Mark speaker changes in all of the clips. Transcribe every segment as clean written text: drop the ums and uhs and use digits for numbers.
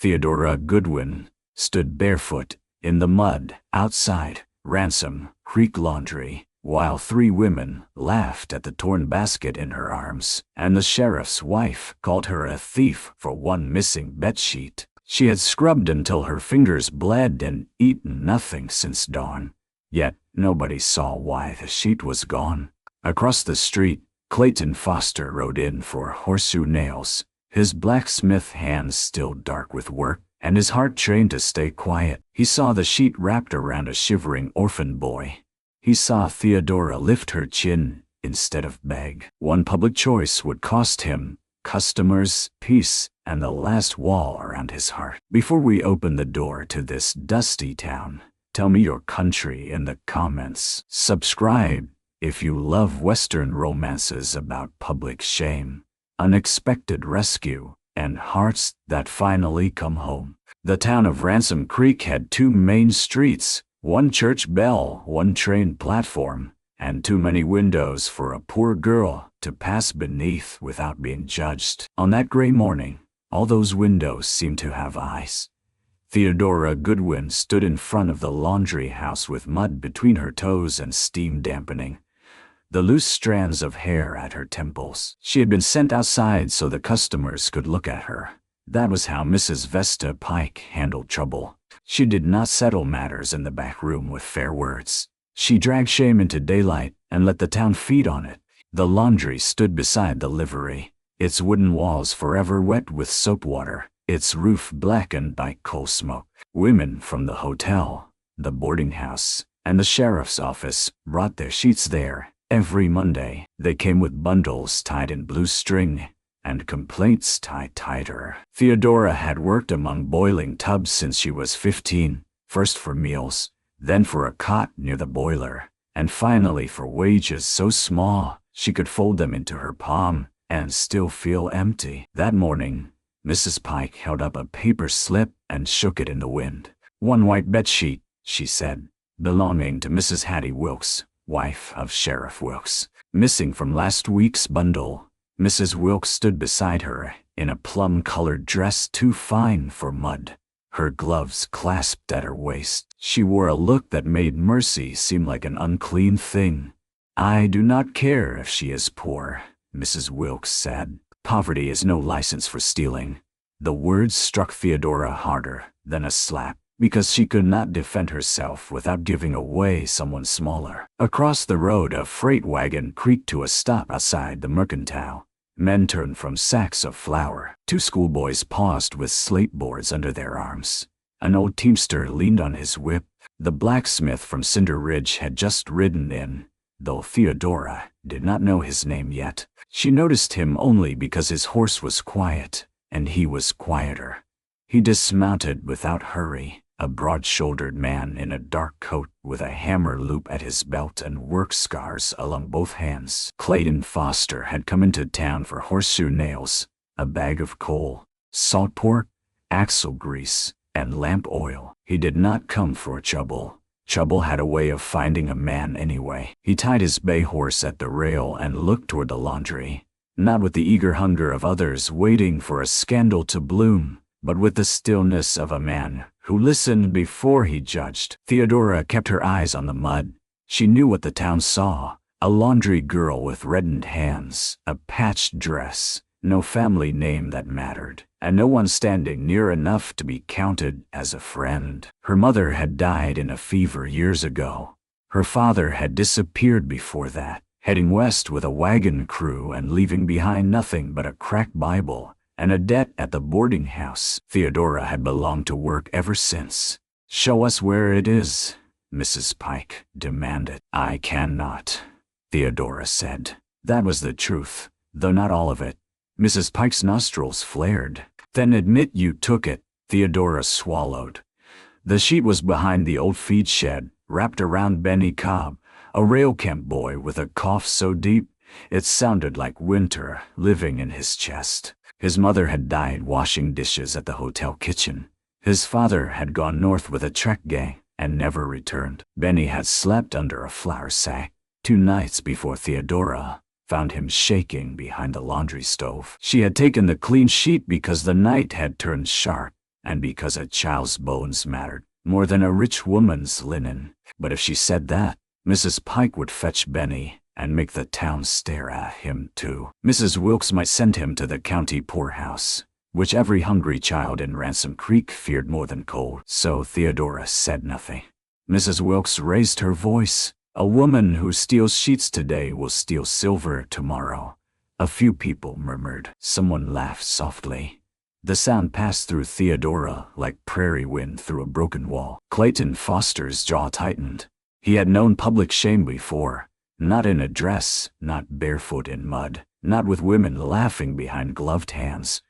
Speaker 1: Theodora Goodwin stood barefoot in the mud outside Ransom Creek Laundry, while 3 women laughed at the torn basket in her arms, and the sheriff's wife called her a thief for one missing bedsheet. She had scrubbed until her fingers bled and eaten nothing since dawn. Yet nobody saw why the sheet was gone. Across the street, Clayton Foster rode in for horseshoe nails, his blacksmith hands still dark with work, and his heart trained to stay quiet. He saw the sheet wrapped around a shivering orphan boy. He saw Theodora lift her chin instead of beg. One public choice would cost him customers, peace, and the last wall around his heart. Before we open the door to this dusty town, tell me your country in the comments. Subscribe if you love Western romances about public shame, unexpected rescue, and hearts that finally come home. The town of Ransom Creek had 2 main streets, 1 church bell, 1 train platform, and too many windows for a poor girl to pass beneath without being judged. On that gray morning, all those windows seemed to have eyes. Theodora Goodwin stood in front of the laundry house with mud between her toes and steam dampening the loose strands of hair at her temples. She had been sent outside so the customers could look at her. That was how Mrs. Vesta Pike handled trouble. She did not settle matters in the back room with fair words. She dragged shame into daylight and let the town feed on it. The laundry stood beside the livery, its wooden walls forever wet with soap water, its roof blackened by coal smoke. Women from the hotel, the boarding house, and the sheriff's office brought their sheets there. Every Monday, they came with bundles tied in blue string and complaints tied tighter. Theodora had worked among boiling tubs since she was 15, first for meals, then for a cot near the boiler, and finally for wages so small she could fold them into her palm and still feel empty. That morning, Mrs. Pike held up a paper slip and shook it in the wind. "1 white bedsheet," she said, "belonging to Mrs. Hattie Wilkes, wife of Sheriff Wilkes. Missing from last week's bundle." Mrs. Wilkes stood beside her in a plum-colored dress too fine for mud, her gloves clasped at her waist. She wore a look that made mercy seem like an unclean thing. "I do not care if she is poor," Mrs. Wilkes said. "Poverty is no license for stealing." The words struck Theodora harder than a slap, because she could not defend herself without giving away someone smaller. Across the road, a freight wagon creaked to a stop outside the mercantile. Men turned from sacks of flour. 2 schoolboys paused with slate boards under their arms. An old teamster leaned on his whip. The blacksmith from Cinder Ridge had just ridden in, though Theodora did not know his name yet. She noticed him only because his horse was quiet, and he was quieter. He dismounted without hurry, a broad-shouldered man in a dark coat with a hammer loop at his belt and work scars along both hands. Clayton Foster had come into town for horseshoe nails, a bag of coal, salt pork, axle grease, and lamp oil. He did not come for trouble. Trouble had a way of finding a man anyway. He tied his bay horse at the rail and looked toward the laundry, not with the eager hunger of others waiting for a scandal to bloom, but with the stillness of a man who listened before he judged. Theodora kept her eyes on the mud. She knew what the town saw: a laundry girl with reddened hands, a patched dress, no family name that mattered, and no one standing near enough to be counted as a friend. Her mother had died in a fever years ago. Her father had disappeared before that, heading west with a wagon crew and leaving behind nothing but a cracked Bible and a debt at the boarding house. Theodora had belonged to work ever since. "Show us where it is," Mrs. Pike demanded. "I cannot," Theodora said. That was the truth, though not all of it. Mrs. Pike's nostrils flared. "Then admit you took it," Theodora swallowed. The sheet was behind the old feed shed, wrapped around Benny Cobb, a rail camp boy with a cough so deep it sounded like winter living in his chest. His mother had died washing dishes at the hotel kitchen. His father had gone north with a track gang and never returned. Benny had slept under a flour sack 2 nights before Theodora found him shaking behind the laundry stove. She had taken the clean sheet because the night had turned sharp. and because a child's bones mattered more than a rich woman's linen. But if she said that, Mrs. Pike would fetch Benny and make the town stare at him too. Mrs. Wilkes might send him to the county poorhouse, which every hungry child in Ransom Creek feared more than cold. So Theodora said nothing. Mrs. Wilkes raised her voice. A woman who steals sheets today will steal silver tomorrow. A few people murmured. Someone laughed softly. The sound passed through Theodora like prairie wind through a broken wall. Clayton Foster's jaw tightened. He had known public shame before. Not in a dress, not barefoot in mud, not with women laughing behind gloved hands.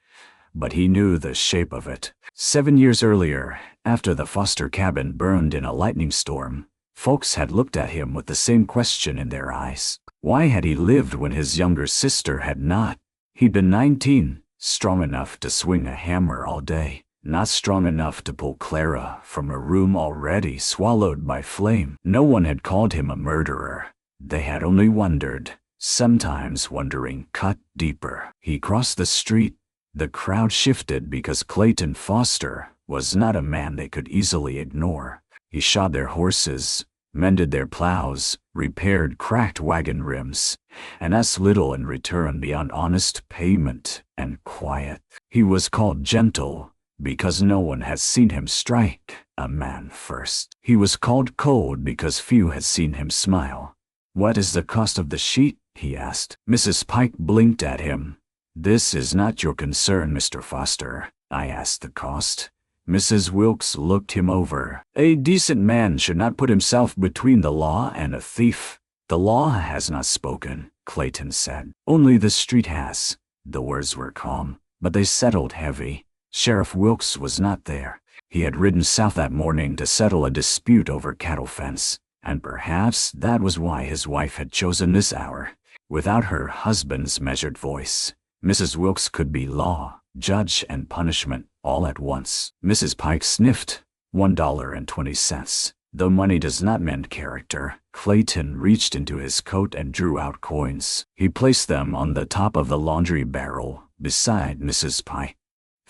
Speaker 1: But he knew the shape of it. 7 years earlier, after the Foster cabin burned in a lightning storm, folks had looked at him with the same question in their eyes. Why had he lived when his younger sister had not? He'd been 19, strong enough to swing a hammer all day, not strong enough to pull Clara from a room already swallowed by flame. No one had called him a murderer. They had only wondered, sometimes wondering cut deeper. He crossed the street. The crowd shifted because Clayton Foster was not a man they could easily ignore. He shod their horses, mended their plows, repaired cracked wagon rims, and asked little in return beyond honest payment and quiet. He was called gentle because no one had seen him strike a man first. He was called cold because few had seen him smile. "What is the cost of the sheet?" he asked. Mrs. Pike blinked at him. "This is not your concern, Mr. Foster. I asked the cost." Mrs. Wilkes looked him over. "A decent man should not put himself between the law and a thief." "The law has not spoken," Clayton said. "Only the street has." The words were calm, but they settled heavy. Sheriff Wilkes was not there. He had ridden south that morning to settle a dispute over cattle fence, and perhaps that was why his wife had chosen this hour. Without her husband's measured voice, Mrs. Wilkes could be law, judge, and punishment all at once. Mrs. Pike sniffed. $1.20. Though money does not mend character. Clayton reached into his coat and drew out coins. He placed them on the top of the laundry barrel beside Mrs. Pike.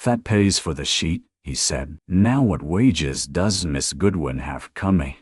Speaker 1: "That pays for the sheet," he said. "Now what wages does Miss Goodwin have coming?"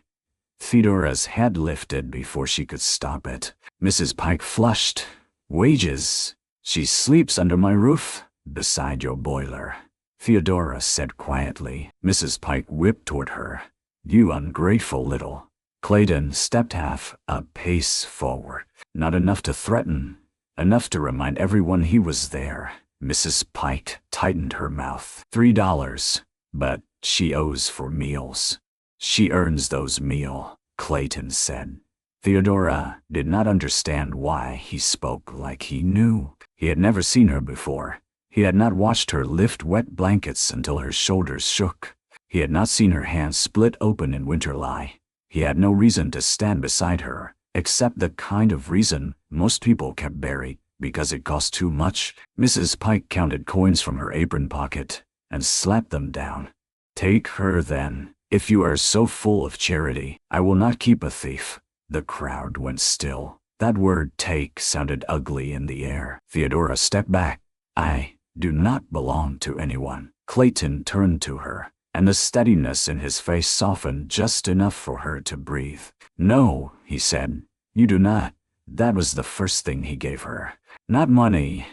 Speaker 1: Theodora's head lifted before she could stop it. Mrs. Pike flushed. "Wages? She sleeps under my roof, beside your boiler," Theodora said quietly. Mrs. Pike whipped toward her. "You ungrateful little." Clayton stepped half a pace forward. Not enough to threaten, enough to remind everyone he was there. Mrs. Pike tightened her mouth. $3, but she owes for meals. "She earns those meals," Clayton said. Theodora did not understand why he spoke like he knew. He had never seen her before. He had not watched her lift wet blankets until her shoulders shook. He had not seen her hands split open in winter lie. He had no reason to stand beside her, except the kind of reason most people kept buried, because it cost too much. Mrs. Pike counted coins from her apron pocket and slapped them down. "Take her then. If you are so full of charity, I will not keep a thief." The crowd went still. That word "take" sounded ugly in the air. Theodora stepped back. "I do not belong to anyone." Clayton turned to her, and the steadiness in his face softened just enough for her to breathe. "No," he said, "you do not." That was the first thing he gave her. Not money,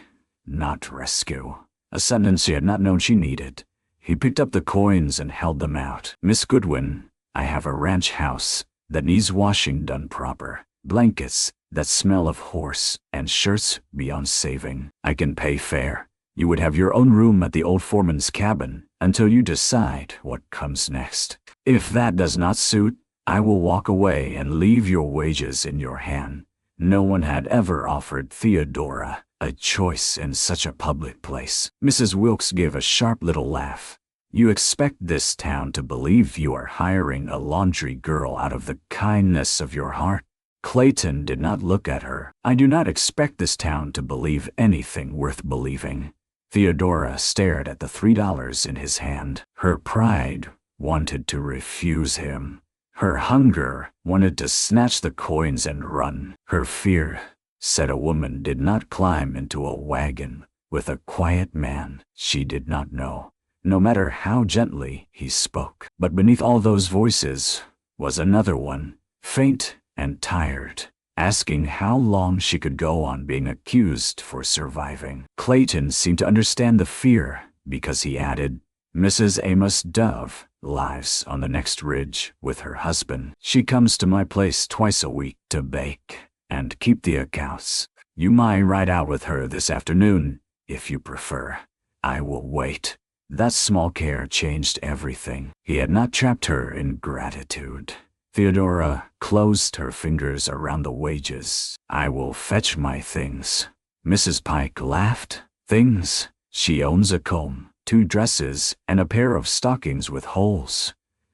Speaker 1: not rescue. A sentence she had not known she needed. He picked up the coins and held them out. "Miss Goodwin, I have a ranch house that needs washing done proper, blankets that smell of horse, and shirts beyond saving. I can pay fair. You would have your own room at the old foreman's cabin until you decide what comes next. If that does not suit, I will walk away and leave your wages in your hand." No one had ever offered Theodora a choice in such a public place. Mrs. Wilkes gave a sharp little laugh. "You expect this town to believe you are hiring a laundry girl out of the kindness of your heart?" Clayton did not look at her. "I do not expect this town to believe anything worth believing." Theodora stared at the $3 in his hand. Her pride wanted to refuse him. Her hunger wanted to snatch the coins and run. Her fear said a woman did not climb into a wagon with a quiet man she did not know. no matter how gently he spoke. But beneath all those voices was another one, faint and tired, asking how long she could go on being accused for surviving. Clayton seemed to understand the fear because he added, "Mrs. Amos Dove lives on the next ridge with her husband. She comes to my place twice a week to bake and keep the accounts. You might ride out with her this afternoon, if you prefer. I will wait." That small care changed everything. He had not trapped her in gratitude. Theodora closed her fingers around the wages. "I will fetch my things." Mrs. Pike laughed. "Things? She owns a comb, 2 dresses, and a pair of stockings with holes."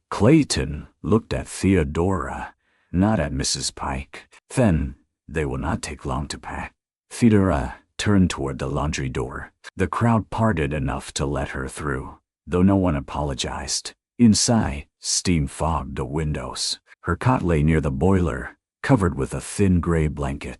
Speaker 1: Clayton looked at Theodora, not at Mrs. Pike. "Then they will not take long to pack." Theodora turned toward the laundry door. The crowd parted enough to let her through, though no one apologized. Inside, steam fogged the windows. Her cot lay near the boiler, covered with a thin gray blanket.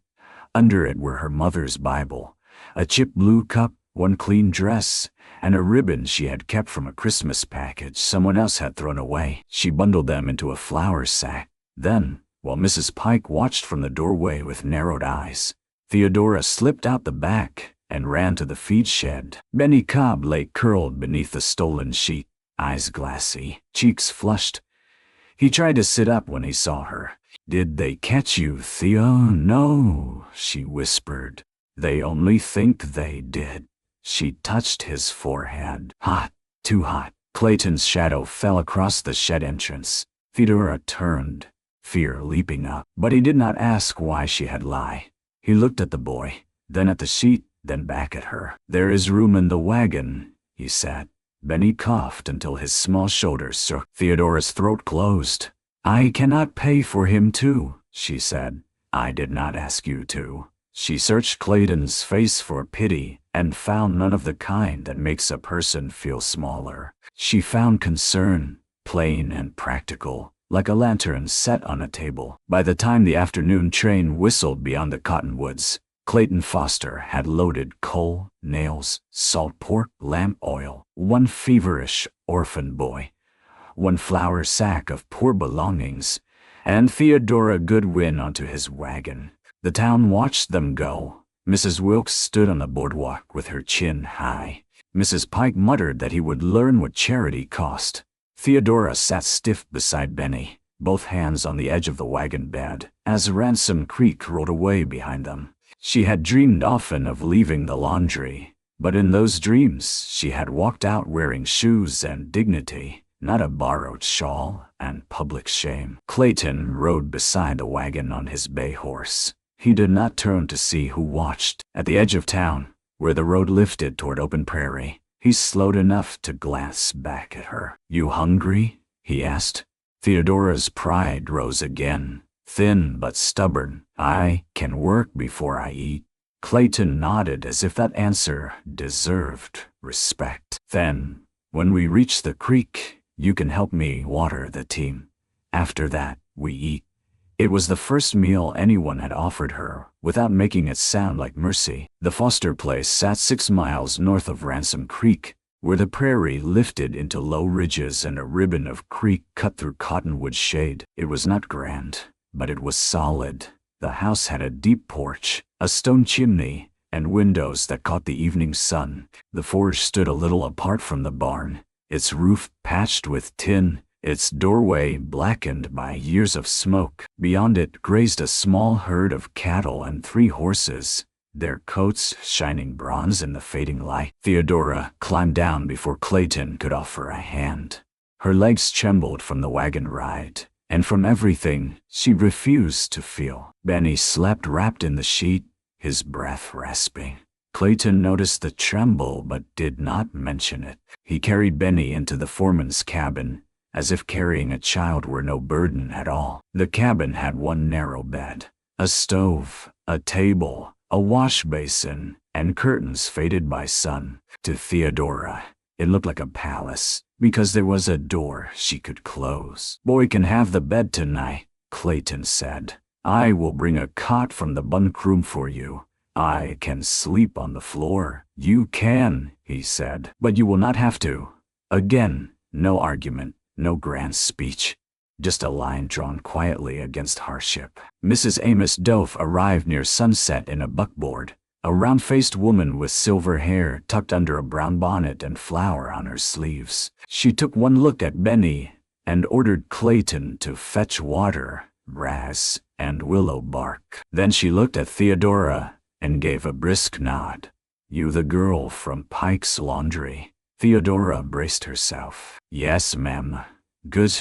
Speaker 1: Under it were her mother's Bible, a chipped blue cup, 1 clean dress, and a ribbon she had kept from a Christmas package someone else had thrown away. She bundled them into a flour sack. Then, while Mrs. Pike watched from the doorway with narrowed eyes, Theodora slipped out the back and ran to the feed shed. Benny Cobb lay curled beneath the stolen sheet, eyes glassy, cheeks flushed. He tried to sit up when he saw her. "Did they catch you, Theo?" "No," she whispered. "They only think they did." She touched his forehead. "Hot, too hot." Clayton's shadow fell across the shed entrance. Theodora turned, fear leaping up, but he did not ask why she had lied. He looked at the boy, then at the sheet, then back at her. "There is room in the wagon," he said. Benny coughed until his small shoulders shook. Theodora's throat closed. "I cannot pay for him too," she said. "I did not ask you to." She searched Clayton's face for pity and found none of the kind that makes a person feel smaller. She found concern, plain and practical, like a lantern set on a table. By the time the afternoon train whistled beyond the cottonwoods, Clayton Foster had loaded coal, nails, salt pork, lamp oil, 1 feverish orphan boy, 1 flour sack of poor belongings, and Theodora Goodwin onto his wagon. The town watched them go. Mrs. Wilkes stood on the boardwalk with her chin high. Mrs. Pike muttered that he would learn what charity cost. Theodora sat stiff beside Benny, both hands on the edge of the wagon bed, as Ransom Creek rolled away behind them. She had dreamed often of leaving the laundry, but in those dreams she had walked out wearing shoes and dignity, not a borrowed shawl and public shame. Clayton rode beside the wagon on his bay horse. He did not turn to see who watched. At the edge of town, where the road lifted toward open prairie, he slowed enough to glance back at her. "You hungry?" he asked. Theodora's pride rose again, thin but stubborn. "I can work before I eat." Clayton nodded as if that answer deserved respect. "Then, when we reach the creek, you can help me water the team. After that, we eat." It was the first meal anyone had offered her, without making it sound like mercy. The Foster place sat 6 miles north of Ransom Creek, where the prairie lifted into low ridges and a ribbon of creek cut through cottonwood shade. It was not grand, but it was solid. The house had a deep porch, a stone chimney, and windows that caught the evening sun. The forge stood a little apart from the barn, its roof patched with tin, its doorway blackened by years of smoke. Beyond it grazed a small herd of cattle and 3 horses, their coats shining bronze in the fading light. Theodora climbed down before Clayton could offer a hand. Her legs trembled from the wagon ride, and from everything she refused to feel. Benny slept wrapped in the sheet, his breath rasping. Clayton noticed the tremble but did not mention it. He carried Benny into the foreman's cabin, as if carrying a child were no burden at all. The cabin had 1 narrow bed, a stove, a table, a wash basin, and curtains faded by sun. To Theodora, it looked like a palace, because there was a door she could close. "Boy can have the bed tonight," Clayton said. "I will bring a cot from the bunk room for you. I can sleep on the floor." "You can," he said, "but you will not have to. Again, no argument, no grand speech. Just a line drawn quietly against hardship. Mrs. Amos Dove arrived near sunset in a buckboard, a round-faced woman with silver hair tucked under a brown bonnet and flower on her sleeves. She took one look at Benny and ordered Clayton to fetch water, grass, and willow bark. Then she looked at Theodora and gave a brisk nod. "You the girl from Pike's Laundry?" Theodora braced herself. "Yes, ma'am." "Good.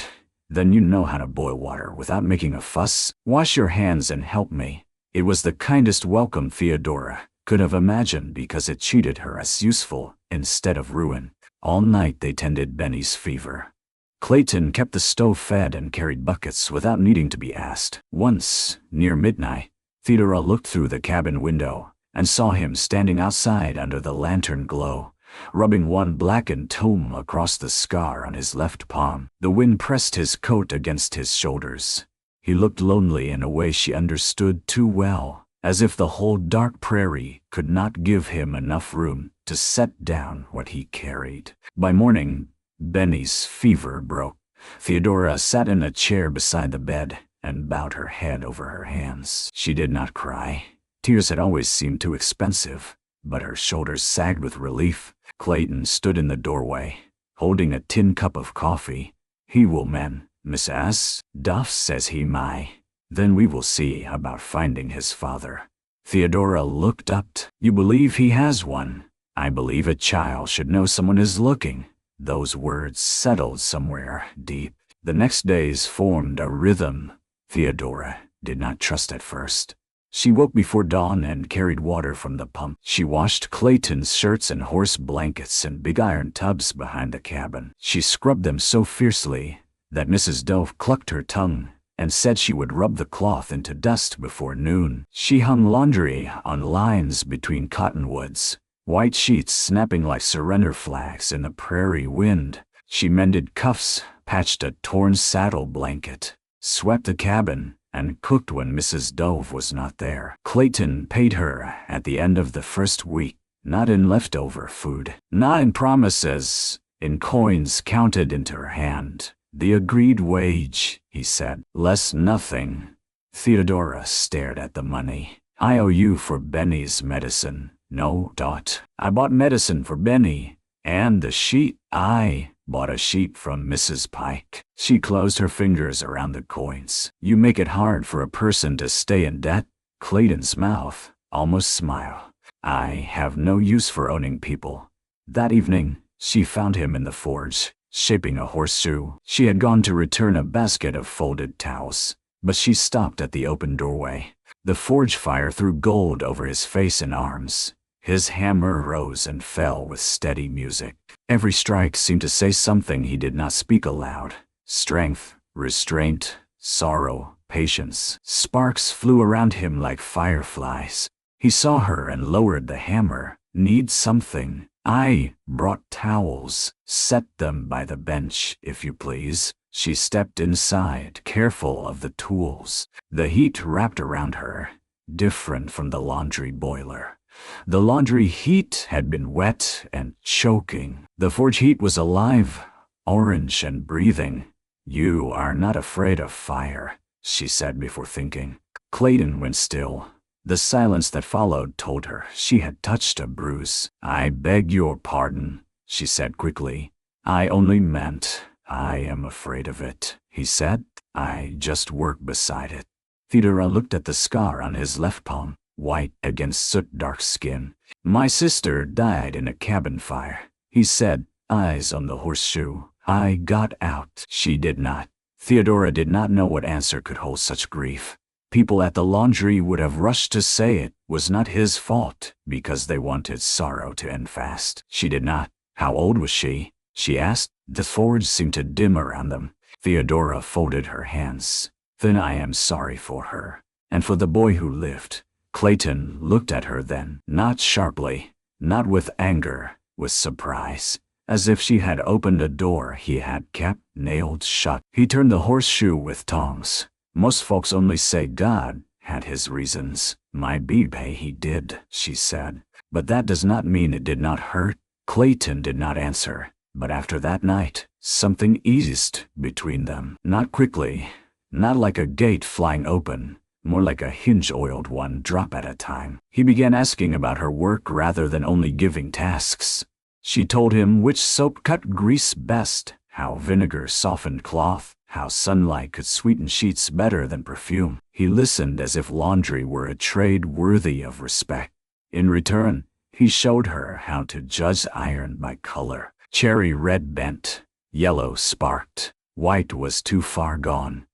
Speaker 1: Then you know how to boil water without making a fuss. Wash your hands and help me." It was the kindest welcome Theodora could have imagined because it treated her as useful instead of ruin. All night they tended Benny's fever. Clayton kept the stove fed and carried buckets without needing to be asked. Once, near midnight, Theodora looked through the cabin window and saw him standing outside under the lantern glow, rubbing one blackened thumb across the scar on his left palm. The wind pressed his coat against his shoulders. He looked lonely in a way she understood too well, as if the whole dark prairie could not give him enough room to set down what he carried. By morning, Benny's fever broke. Theodora sat in a chair beside the bed and bowed her head over her hands. She did not cry. Tears had always seemed too expensive, but her shoulders sagged with relief. Clayton stood in the doorway, holding a tin cup of coffee. "He will mend, Miss S. Duff says he may. Then we will see about finding his father." Theodora looked up. "You believe he has one?" "I believe a child should know someone is looking." Those words settled somewhere deep. The next days formed a rhythm Theodora did not trust at first. She woke before dawn and carried water from the pump. She washed Clayton's shirts and horse blankets in big iron tubs behind the cabin. She scrubbed them so fiercely that Mrs. Dove clucked her tongue and said she would rub the cloth into dust before noon. She hung laundry on lines between cottonwoods, white sheets snapping like surrender flags in the prairie wind. She mended cuffs, patched a torn saddle blanket, swept the cabin, and cooked when Mrs. Dove was not there. Clayton paid her at the end of the first week, not in leftover food, not in promises, in coins counted into her hand. "The agreed wage," he said. "Less nothing." Theodora stared at the money. "I owe you for Benny's medicine." "No, Dot. I bought medicine for Benny. And the sheet." "I bought a sheet from Mrs. Pike." She closed her fingers around the coins. "You make it hard for a person to stay in debt." Clayton's mouth almost smiled. "I have no use for owning people." That evening, she found him in the forge, shaping a horseshoe. She had gone to return a basket of folded towels, but she stopped at the open doorway. The forge fire threw gold over his face and arms. His hammer rose and fell with steady music. Every strike seemed to say something he did not speak aloud. Strength, restraint, sorrow, patience. Sparks flew around him like fireflies. He saw her and lowered the hammer. "Need something?" "I brought towels." "Set them by the bench, if you please." She stepped inside, careful of the tools. The heat wrapped around her, different from the laundry boiler. The laundry heat had been wet and choking. The forge heat was alive, orange and breathing. "You are not afraid of fire," she said before thinking. Clayton went still. The silence that followed told her she had touched a bruise. "I beg your pardon," she said quickly. "I only meant I am afraid of it," he said. "I just work beside it." Theodora looked at the scar on his left palm, white against soot-dark skin. "My sister died in a cabin fire," he said, eyes on the horseshoe. "I got out." She did not. Theodora did not know what answer could hold such grief. People at the laundry would have rushed to say it was not his fault because they wanted sorrow to end fast. She did not. "How old was she?" she asked. The forge seemed to dim around them. Theodora folded her hands. "Then I am sorry for her, and for the boy who lived." Clayton looked at her then, not sharply, not with anger, with surprise, as if she had opened a door he had kept nailed shut. He turned the horseshoe with tongs. "Most folks only say God had his reasons." "My baby he did," she said. "But that does not mean it did not hurt." Clayton did not answer. But after that night, something eased between them. Not quickly, not like a gate flying open, more like a hinge-oiled one drop at a time. He began asking about her work rather than only giving tasks. She told him which soap cut grease best, how vinegar softened cloth, how sunlight could sweeten sheets better than perfume. He listened as if laundry were a trade worthy of respect. In return, he showed her how to judge iron by color. Cherry red bent, yellow sparked, white was too far gone.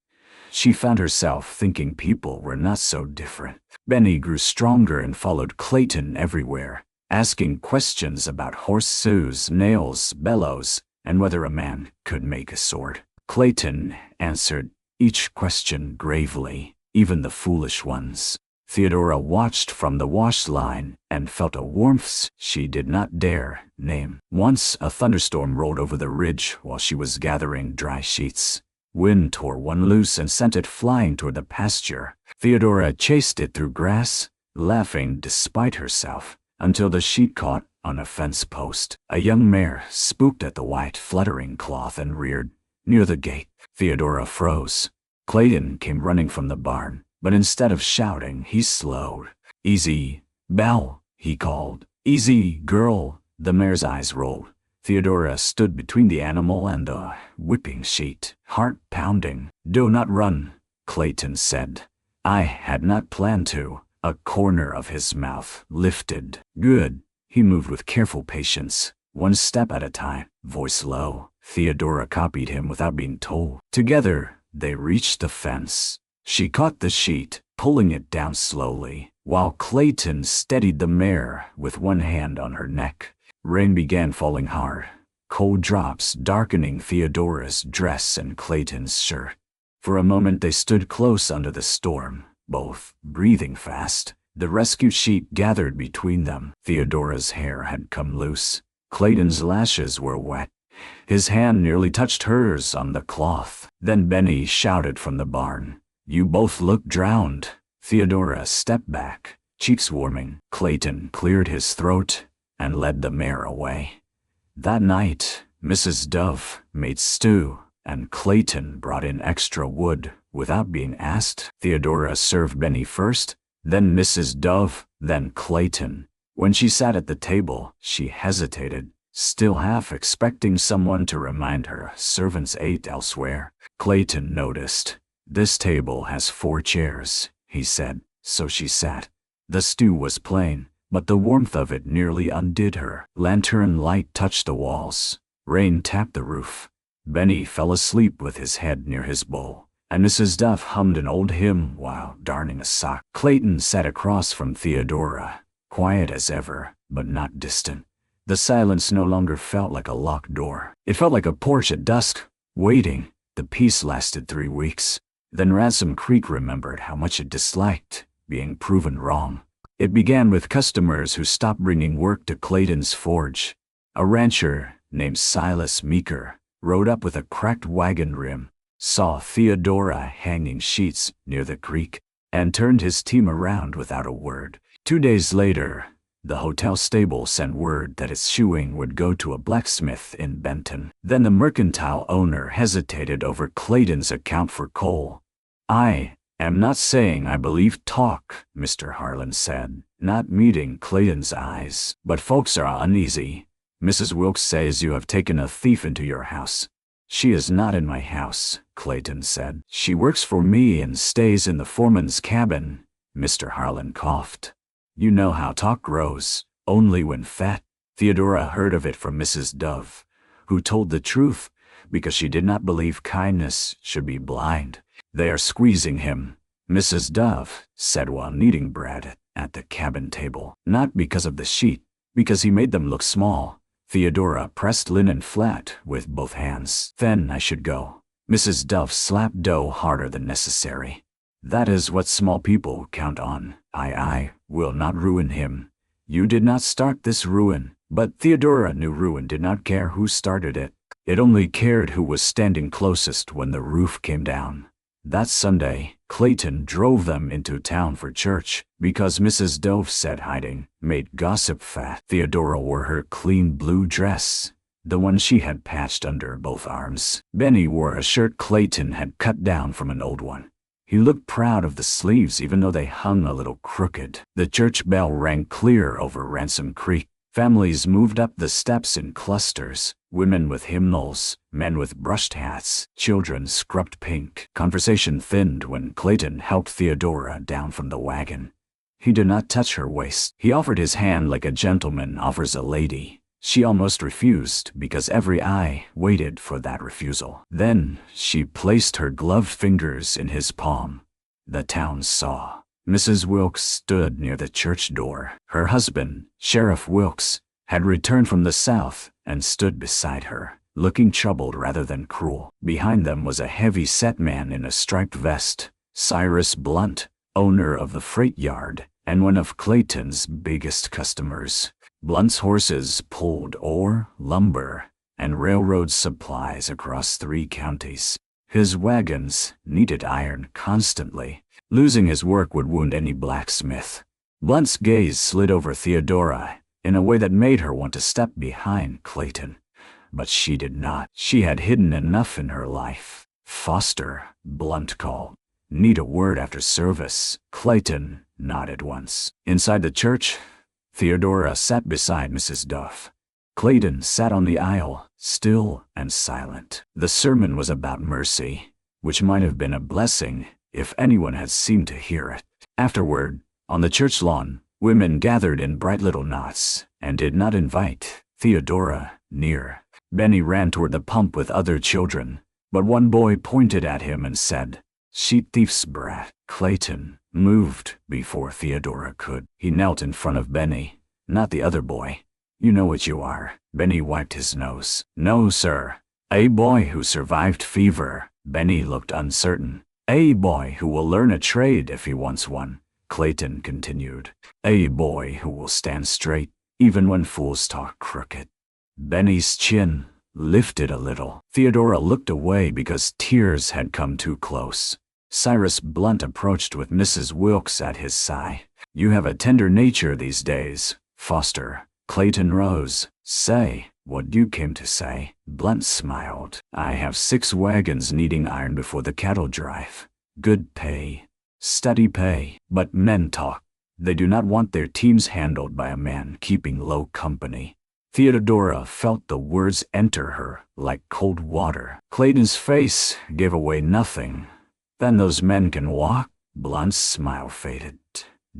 Speaker 1: She found herself thinking people were not so different. Benny grew stronger and followed Clayton everywhere, asking questions about horseshoes, nails, bellows, and whether a man could make a sword. Clayton answered each question gravely, even the foolish ones. Theodora watched from the wash line and felt a warmth she did not dare name. Once a thunderstorm rolled over the ridge while she was gathering dry sheets. Wind tore one loose and sent it flying toward the pasture. Theodora chased it through grass, laughing despite herself, until the sheet caught on a fence post. A young mare spooked at the white fluttering cloth and reared near the gate. Theodora froze. Clayton came running from the barn, but instead of shouting, he slowed. "Easy, Belle," he called. "Easy, girl." The mare's eyes rolled. Theodora stood between the animal and the whipping sheet, heart pounding. "Do not run," Clayton said. "I had not planned to." A corner of his mouth lifted. "Good." He moved with careful patience, one step at a time, voice low. Theodora copied him without being told. Together, they reached the fence. She caught the sheet, pulling it down slowly, while Clayton steadied the mare with one hand on her neck. Rain began falling hard, cold drops darkening Theodora's dress and Clayton's shirt. For a moment they stood close under the storm, both breathing fast. The rescue sheet gathered between them. Theodora's hair had come loose. Clayton's lashes were wet. His hand nearly touched hers on the cloth. Then Benny shouted from the barn, "You both look drowned." Theodora stepped back, cheeks warming. Clayton cleared his throat and led the mare away. That night, Mrs. Dove made stew, and Clayton brought in extra wood without being asked. Theodora served Benny first, then Mrs. Dove, then Clayton. When she sat at the table, she hesitated, still half expecting someone to remind her servants ate elsewhere. Clayton noticed. "This table has 4 chairs," he said, so she sat. The stew was plain, but the warmth of it nearly undid her. Lantern light touched the walls. Rain tapped the roof. Benny fell asleep with his head near his bowl, and Mrs. Duff hummed an old hymn while darning a sock. Clayton sat across from Theodora, quiet as ever, but not distant. The silence no longer felt like a locked door. It felt like a porch at dusk, waiting. The peace lasted 3 weeks. Then Ransom Creek remembered how much it disliked being proven wrong. It began with customers who stopped bringing work to Clayton's forge. A rancher named Silas Meeker rode up with a cracked wagon rim, saw Theodora hanging sheets near the creek, and turned his team around without a word. 2 days later, the hotel stable sent word that its shoeing would go to a blacksmith in Benton. Then the mercantile owner hesitated over Clayton's account for coal. "I am not saying I believe talk," Mr. Harlan said, not meeting Clayton's eyes, "but folks are uneasy. Mrs. Wilkes says you have taken a thief into your house." "She is not in my house," Clayton said. "She works for me and stays in the foreman's cabin." Mr. Harlan coughed. "You know how talk grows, only when fat." Theodora heard of it from Mrs. Dove, who told the truth because she did not believe kindness should be blind. "They are squeezing him," Mrs. Dove said while kneading bread at the cabin table. "Not because of the sheet, because he made them look small." Theodora pressed linen flat with both hands. "Then I should go." Mrs. Dove slapped dough harder than necessary. "That is what small people count on. I will not ruin him. You did not start this ruin." But Theodora knew ruin did not care who started it. It only cared who was standing closest when the roof came down. That Sunday, Clayton drove them into town for church because Mrs. Dove said hiding made gossip fat. Theodora wore her clean blue dress. the one she had patched under both arms. Benny wore a shirt Clayton had cut down from an old one. He looked proud of the sleeves even though they hung a little crooked. The church bell rang clear over Ransom Creek. Families moved up the steps in clusters, women with hymnals, men with brushed hats, children scrubbed pink. Conversation thinned when Clayton helped Theodora down from the wagon. He did not touch her waist. He offered his hand like a gentleman offers a lady. She almost refused because every eye waited for that refusal. Then she placed her gloved fingers in his palm. The town saw. Mrs. Wilkes stood near the church door. Her husband, Sheriff Wilkes, had returned from the south and stood beside her, looking troubled rather than cruel. Behind them was a heavy-set man in a striped vest, Cyrus Blunt, owner of the freight yard and one of Clayton's biggest customers. Blunt's horses pulled ore, lumber, and railroad supplies across 3 counties. His wagons needed iron constantly. Losing his work would wound any blacksmith. Blunt's gaze slid over Theodora in a way that made her want to step behind Clayton. But she did not. She had hidden enough in her life. "Foster," Blunt called. "Need a word after service." Clayton nodded once. Inside the church, Theodora sat beside Mrs. Duff. Clayton sat on the aisle, still and silent. The sermon was about mercy, which might have been a blessing if anyone had seemed to hear it. Afterward, on the church lawn, women gathered in bright little knots and did not invite Theodora near. Benny ran toward the pump with other children, but one boy pointed at him and said, "Sheep thief's brat." Clayton moved before Theodora could. He knelt in front of Benny, not the other boy. "You know what you are." Benny wiped his nose. "No, sir. A boy who survived fever." Benny looked uncertain. "A boy who will learn a trade if he wants one," Clayton continued. "A boy who will stand straight, even when fools talk crooked." Benny's chin lifted a little. Theodora looked away because tears had come too close. Cyrus Blunt approached with Mrs. Wilkes at his side. "You have a tender nature these days, Foster." Clayton rose. "Say what you came to say." Blunt smiled. "I have 6 wagons needing iron before the cattle drive. Good pay. Steady pay. But men talk. They do not want their teams handled by a man keeping low company." Theodora felt the words enter her like cold water. Clayton's face gave away nothing. "Then those men can walk?" Blunt's smile faded.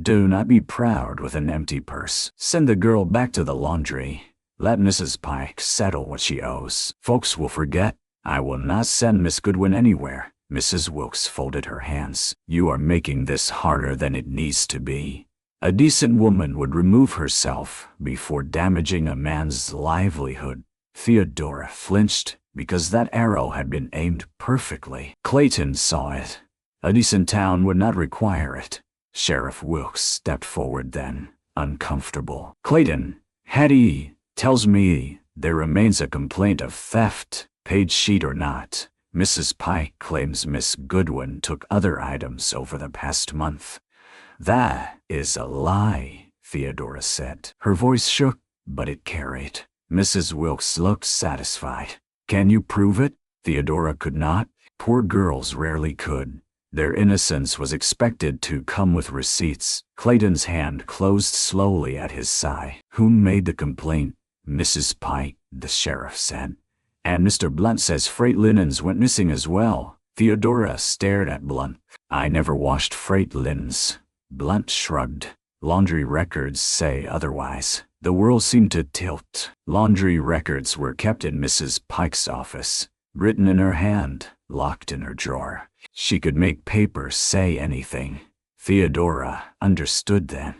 Speaker 1: "Do not be proud with an empty purse. Send the girl back to the laundry. Let Mrs. Pike settle what she owes. Folks will forget. I will not send Miss Goodwin anywhere." Mrs. Wilkes folded her hands. "You are making this harder than it needs to be. A decent woman would remove herself before damaging a man's livelihood." Theodora flinched because that arrow had been aimed perfectly. Clayton saw it. A decent town would not require it. Sheriff Wilkes stepped forward then, uncomfortable. "Clayton, Hattie tells me there remains a complaint of theft, paid sheet or not. Mrs. Pike claims Miss Goodwin took other items over the past month." "That is a lie," Theodora said. Her voice shook, but it carried. Mrs. Wilkes looked satisfied. "Can you prove it?" Theodora could not. Poor girls rarely could. Their innocence was expected to come with receipts. Clayton's hand closed slowly at his side. "Who made the complaint?" "Mrs. Pike," the sheriff said. "And Mr. Blunt says freight linens went missing as well." Theodora stared at Blunt. "I never washed freight linens." Blunt shrugged. "Laundry records say otherwise." The world seemed to tilt. Laundry records were kept in Mrs. Pike's office, written in her hand, locked in her drawer. She could make paper say anything. Theodora understood then.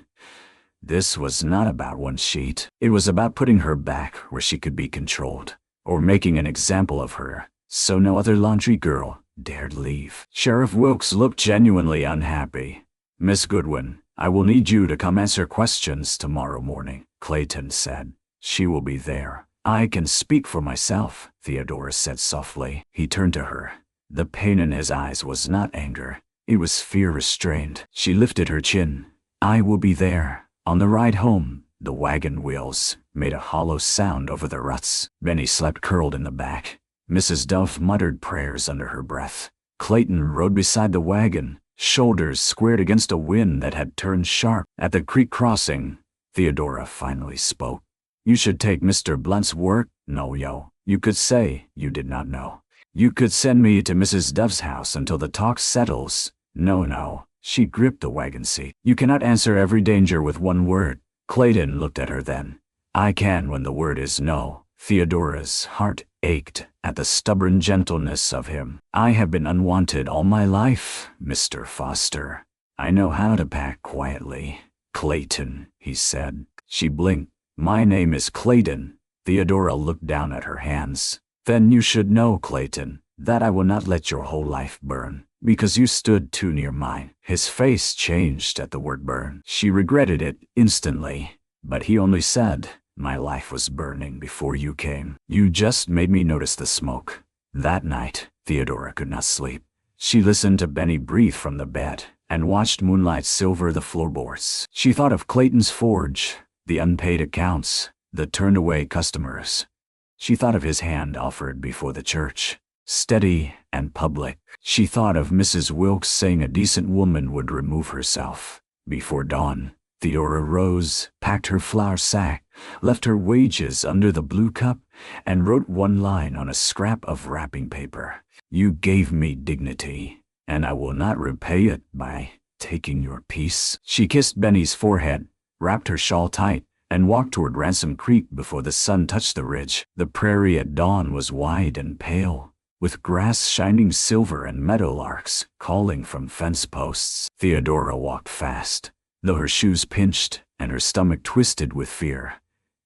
Speaker 1: This was not about one sheet. It was about putting her back where she could be controlled, or making an example of her, so no other laundry girl dared leave. Sheriff Wilkes looked genuinely unhappy. "Miss Goodwin, I will need you to come answer questions tomorrow morning," Clayton said. "She will be there." "I can speak for myself," Theodora said softly. He turned to her. The pain in his eyes was not anger. It was fear restrained. She lifted her chin. "I will be there. On the ride home, The wagon wheels made a hollow sound over the ruts. Benny slept curled in the back. Mrs. Duff muttered prayers under her breath. Clayton rode beside the wagon, shoulders squared against a wind that had turned sharp. At the creek crossing, Theodora finally spoke. "You should take Mr. Blunt's work, no yo. You could say you did not know. You could send me to Mrs. Duff's house until the talk settles." No. She gripped the wagon seat. "You cannot answer every danger with one word." Clayton looked at her then. "I can when the word is no." Theodora's heart ached at the stubborn gentleness of him. "I have been unwanted all my life, Mr. Foster. I know how to pack quietly." "Clayton," he said. She blinked. "My name is Clayton." Theodora looked down at her hands. "Then you should know, Clayton, that I will not let your whole life burn, because you stood too near mine." His face changed at the word burn. She regretted it instantly, but he only said, "My life was burning before you came. You just made me notice the smoke." That night, Theodora could not sleep. She listened to Benny breathe from the bed and watched moonlight silver the floorboards. She thought of Clayton's forge, the unpaid accounts, the turned-away customers. She thought of his hand offered before the church, steady and public. She thought of Mrs. Wilkes saying a decent woman would remove herself. Before dawn, Theodora rose, packed her flour sack, left her wages under the blue cup, and wrote one line on a scrap of wrapping paper. "You gave me dignity, and I will not repay it by taking your peace." She kissed Benny's forehead, wrapped her shawl tight, and walked toward Ransom Creek before the sun touched the ridge. The prairie at dawn was wide and pale, with grass shining silver and meadowlarks calling from fence posts. Theodora walked fast, though her shoes pinched and her stomach twisted with fear.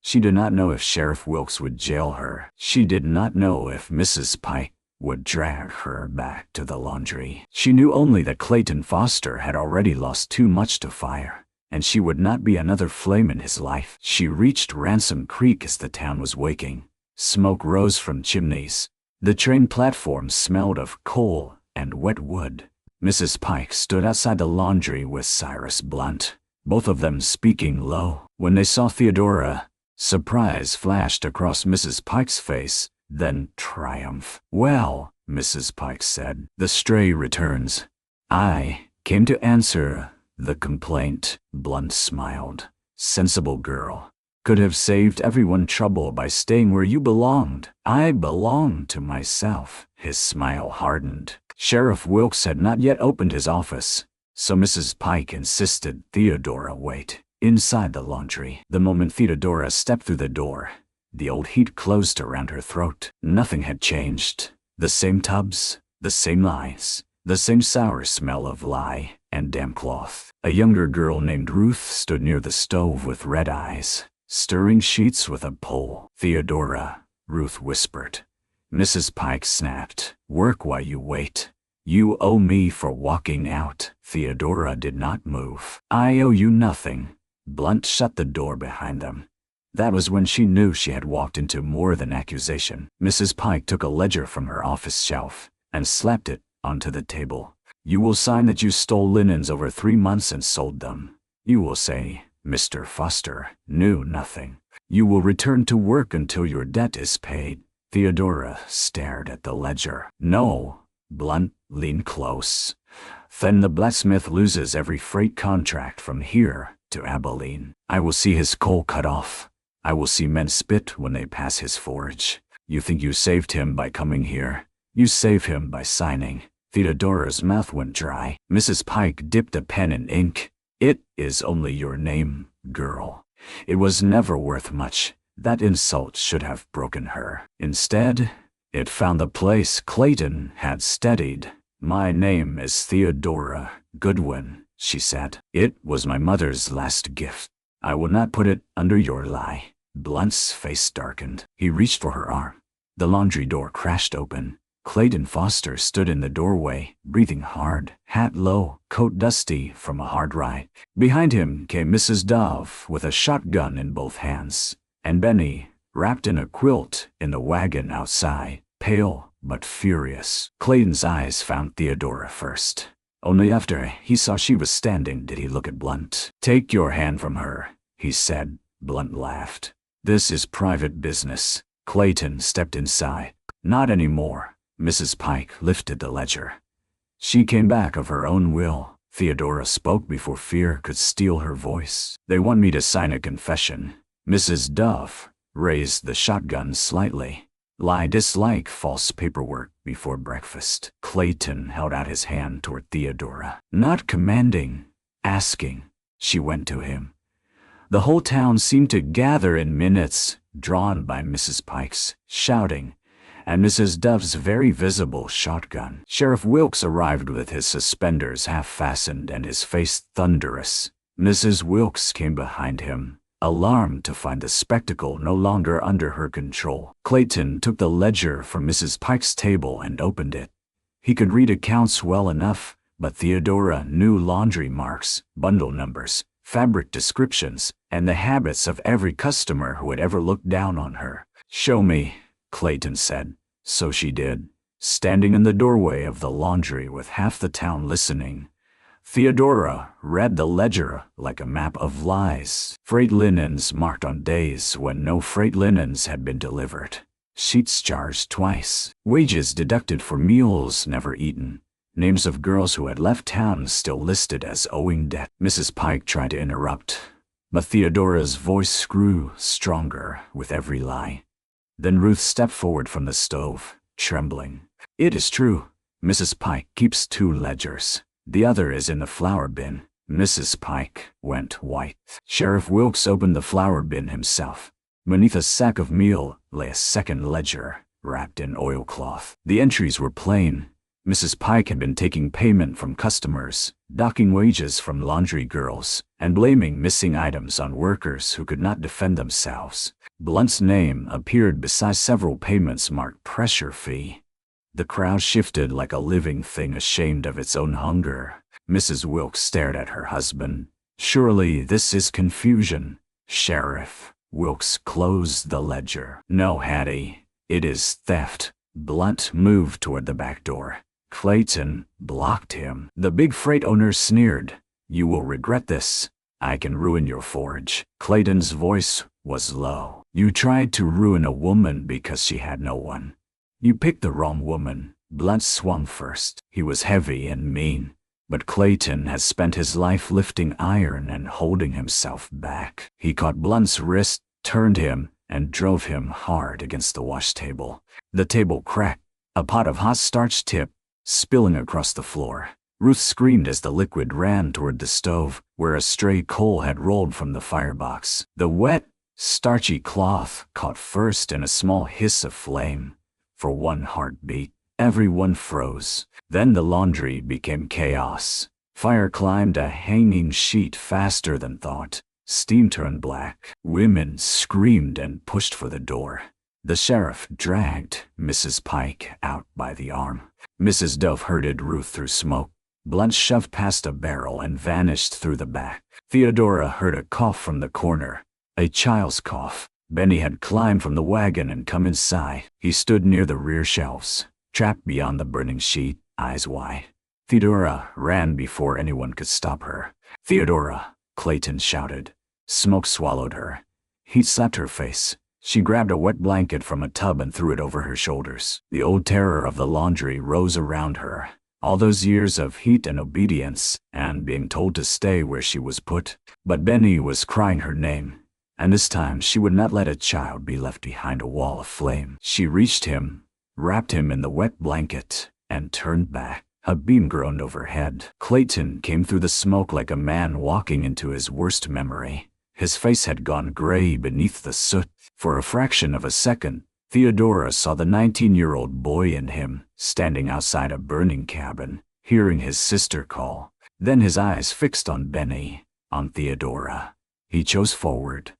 Speaker 1: She did not know if Sheriff Wilkes would jail her. She did not know if Mrs. Pike would drag her back to the laundry. She knew only that Clayton Foster had already lost too much to fire, and she would not be another flame in his life. She reached Ransom Creek as the town was waking. Smoke rose from chimneys. The train platform smelled of coal and wet wood. Mrs. Pike stood outside the laundry with Cyrus Blunt, both of them speaking low. When they saw Theodora, surprise flashed across Mrs. Pike's face, then triumph. "Well," Mrs. Pike said, "the stray returns. I came to answer the complaint." Blunt smiled. "Sensible girl. Could have saved everyone trouble by staying where you belonged." "I belong to myself." His smile hardened. Sheriff Wilkes had not yet opened his office, so Mrs. Pike insisted Theodora wait inside the laundry. The moment Theodora stepped through the door, the old heat closed around her throat. Nothing had changed. The same tubs, the same lines, the same sour smell of lye and damp cloth. A younger girl named Ruth stood near the stove with red eyes, stirring sheets with a pole. "Theodora," Ruth whispered. Mrs. Pike snapped, "Work while you wait. You owe me for walking out." Theodora did not move. "I owe you nothing." Blunt shut the door behind them. That was when she knew she had walked into more than accusation. Mrs. Pike took a ledger from her office shelf and slapped it onto the table. "You will sign that you stole linens over 3 months and sold them. You will say Mr. Foster knew nothing. You will return to work until your debt is paid." Theodora stared at the ledger. "No." Blunt leaned close. "Then the blacksmith loses every freight contract from here to Abilene. I will see his coal cut off. I will see men spit when they pass his forge. You think you saved him by coming here. You save him by signing." Theodora's mouth went dry. Mrs. Pike dipped a pen in ink. "It is only your name, girl. It was never worth much." That insult should have broken her. Instead, it found the place Clayton had steadied. "My name is Theodora Goodwin," she said. "It was my mother's last gift. I will not put it under your lie." Blunt's face darkened. He reached for her arm. The laundry door crashed open. Clayton Foster stood in the doorway, breathing hard, hat low, coat dusty from a hard ride. Behind him came Mrs. Dove with a shotgun in both hands, and Benny, wrapped in a quilt, in the wagon outside, pale but furious. Clayton's eyes found Theodora first. Only after he saw she was standing did he look at Blunt. "Take your hand from her," he said, Blunt laughed. This is private business. Clayton stepped inside. Not anymore. Mrs. Pike lifted the ledger. She came back of her own will. Theodora spoke before fear could steal her voice. They want me to sign a confession. Mrs. Dove raised the shotgun slightly. I dislike false paperwork before breakfast. Clayton held out his hand toward Theodora. Not commanding, asking. She went to him. The whole town seemed to gather in minutes, drawn by Mrs. Pike's shouting and Mrs. Dove's very visible shotgun. Sheriff Wilkes arrived with his suspenders half fastened and his face thunderous. Mrs. Wilkes came behind him, alarmed to find the spectacle no longer under her control. Clayton took the ledger from Mrs. Pike's table and opened it. He could read accounts well enough, but Theodora knew laundry marks, bundle numbers, fabric descriptions, and the habits of every customer who had ever looked down on her. Show me, Clayton said. So she did, standing in the doorway of the laundry with half the town listening. Theodora read the ledger like a map of lies. Freight linens marked on days when no freight linens had been delivered. Sheets charged twice. Wages deducted for meals never eaten. Names of girls who had left town still listed as owing debt. Mrs. Pike tried to interrupt, but Theodora's voice grew stronger with every lie. Then Ruth stepped forward from the stove, trembling. It is true. Mrs. Pike keeps 2 ledgers. The other is in the flour bin. Mrs. Pike went white. Sheriff Wilkes opened the flour bin himself. Beneath a sack of meal lay a second ledger, wrapped in oilcloth. The entries were plain. Mrs. Pike had been taking payment from customers, docking wages from laundry girls, and blaming missing items on workers who could not defend themselves. Blunt's name appeared beside several payments marked pressure fee. The crowd shifted like a living thing ashamed of its own hunger. Mrs. Wilkes stared at her husband. Surely this is confusion. Sheriff Wilkes closed the ledger. No, Hattie, it is theft. Blunt moved toward the back door. Clayton blocked him. The big freight owner sneered. You will regret this. I can ruin your forge. Clayton's voice was low. You tried to ruin a woman because she had no one. You picked the wrong woman. Blunt swung first. He was heavy and mean, but Clayton had spent his life lifting iron and holding himself back. He caught Blunt's wrist, turned him, and drove him hard against the wash table. The table cracked. A pot of hot starch tipped, spilling across the floor. Ruth screamed as the liquid ran toward the stove, where a stray coal had rolled from the firebox. The wet, starchy cloth caught first in a small hiss of flame. For one heartbeat, everyone froze. Then the laundry became chaos. Fire climbed a hanging sheet faster than thought. Steam turned black. Women screamed and pushed for the door. The sheriff dragged Mrs. Pike out by the arm. Mrs. Dove herded Ruth through smoke. Blunt shoved past a barrel and vanished through the back. Theodora heard a cough from the corner. A child's cough. Benny had climbed from the wagon and come inside. He stood near the rear shelves, trapped beyond the burning sheet, eyes wide. Theodora ran before anyone could stop her. Theodora, Clayton shouted. Smoke swallowed her. Heat slapped her face. She grabbed a wet blanket from a tub and threw it over her shoulders. The old terror of the laundry rose around her. All those years of heat and obedience, and being told to stay where she was put. But Benny was crying her name, and this time she would not let a child be left behind a wall of flame. She reached him, wrapped him in the wet blanket, and turned back. A beam groaned overhead. Clayton came through the smoke like a man walking into his worst memory. His face had gone gray beneath the soot. For a fraction of a second, Theodora saw the 19-year-old boy in him, standing outside a burning cabin, hearing his sister call. Then his eyes fixed on Benny, on Theodora. He chose forward.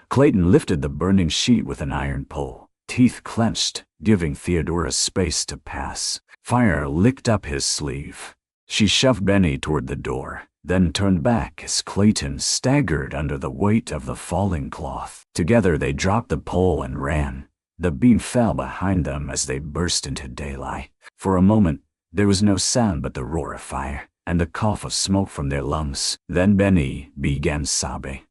Speaker 1: Clayton lifted the burning sheet with an iron pole, teeth clenched, giving Theodora space to pass. Fire licked up his sleeve. She shoved Benny toward the door, then turned back as Clayton staggered under the weight of the falling cloth. Together they dropped the pole and ran. The beam fell behind them as they burst into daylight. For a moment, there was no sound but the roar of fire and the cough of smoke from their lungs. Then Benny began sobbing.